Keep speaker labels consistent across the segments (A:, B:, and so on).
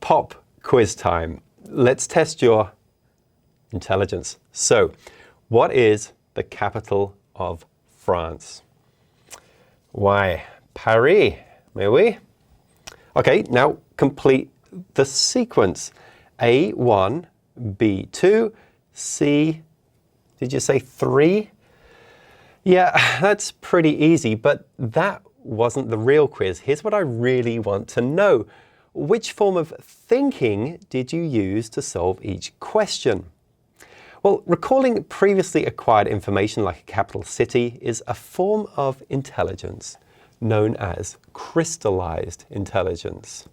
A: Pop quiz time. Let's test your intelligence. So, what is the capital of France? Why, Paris, may we? Okay, now complete the sequence. A1, B2, C, did you say 3? Yeah, that's pretty easy, but that wasn't the real quiz. Here's what I really want to know. Which form of thinking did you use to solve each question? Well, recalling previously acquired information like a capital city is a form of intelligence known as crystallized intelligence.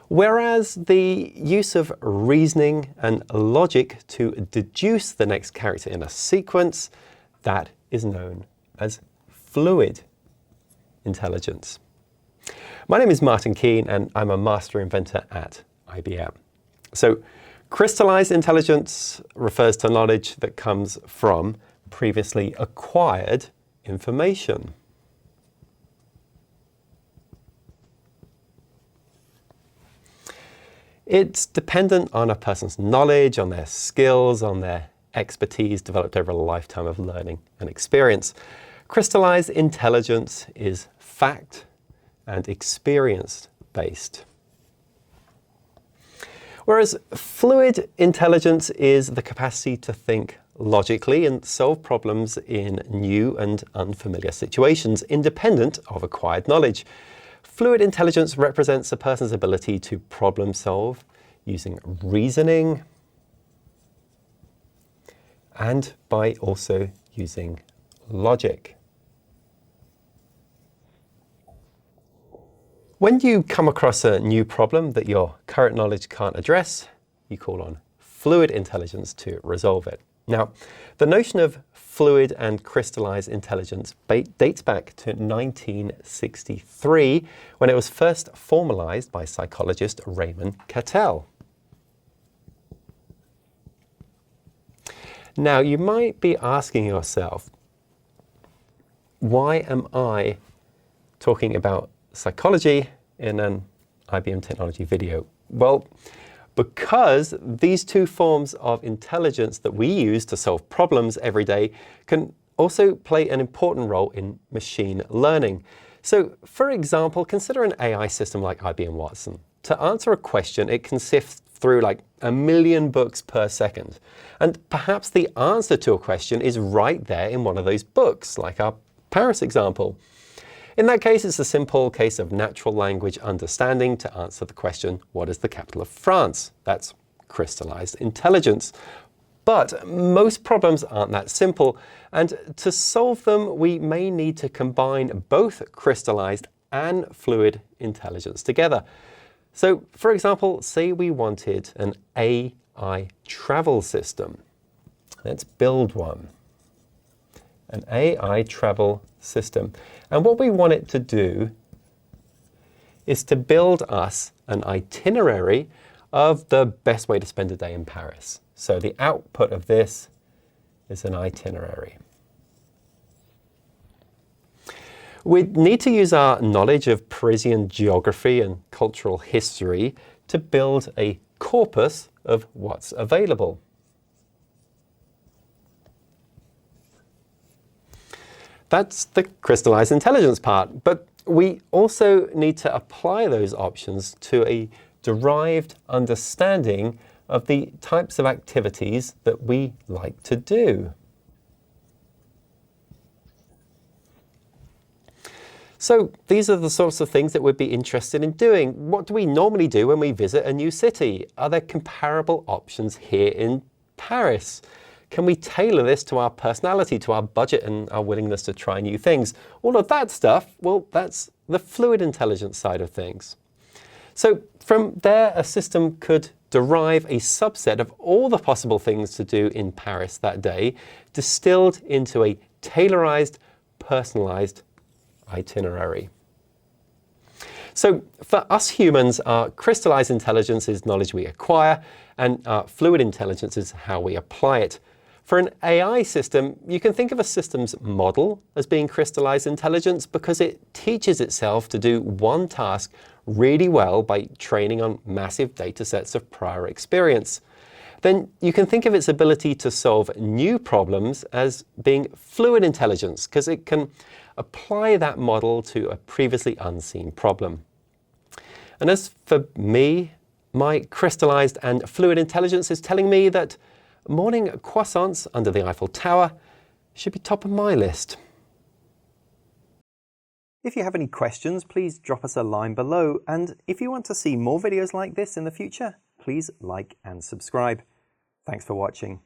A: Whereas the use of reasoning and logic to deduce the next character in a sequence, that is known as fluid intelligence. My name is Martin Keane, and I'm a master inventor at IBM. So, crystallized intelligence refers to knowledge that comes from previously acquired information. It's dependent on a person's knowledge, on their skills, on their expertise developed over a lifetime of learning and experience. Crystallized intelligence is fact and experience-based. Whereas fluid intelligence is the capacity to think logically and solve problems in new and unfamiliar situations, independent of acquired knowledge. Fluid intelligence represents a person's ability to problem solve using reasoning and by also using logic. When you come across a new problem that your current knowledge can't address, you call on fluid intelligence to resolve it. Now, the notion of fluid and crystallized intelligence dates back to 1963, when it was first formalized by psychologist Raymond Cattell. Now, you might be asking yourself, why am I talking about psychology in an IBM technology video? Well, because these two forms of intelligence that we use to solve problems every day can also play an important role in machine learning. So, for example, consider an AI system like IBM Watson. To answer a question, it can sift through like 1 million books per second. And perhaps the answer to a question is right there in one of those books, like our Paris example. In that case, it's a simple case of natural language understanding to answer the question, what is the capital of France? That's crystallized intelligence. But most problems aren't that simple, and to solve them, we may need to combine both crystallized and fluid intelligence together. So, for example, say we wanted an AI travel system. Let's build one. An AI travel system. And what we want it to do is to build us an itinerary of the best way to spend a day in Paris. So the output of this is an itinerary. We'd need to use our knowledge of Parisian geography and cultural history to build a corpus of what's available. That's the crystallized intelligence part, but we also need to apply those options to a derived understanding of the types of activities that we like to do. So these are the sorts of things that we'd be interested in doing. What do we normally do when we visit a new city? Are there comparable options here in Paris? Can we tailor this to our personality, to our budget, and our willingness to try new things? All of that stuff, well, that's the fluid intelligence side of things. So from there, a system could derive a subset of all the possible things to do in Paris that day, distilled into a tailorized, personalized itinerary. So for us humans, our crystallized intelligence is knowledge we acquire, and our fluid intelligence is how we apply it. For an AI system, you can think of a system's model as being crystallized intelligence because it teaches itself to do one task really well by training on massive data sets of prior experience. Then you can think of its ability to solve new problems as being fluid intelligence because it can apply that model to a previously unseen problem. And as for me, my crystallized and fluid intelligence is telling me that morning croissants under the Eiffel Tower should be top of my list.
B: If you have any questions, please drop us a line below. And if you want to see more videos like this in the future, please like and subscribe. Thanks for watching.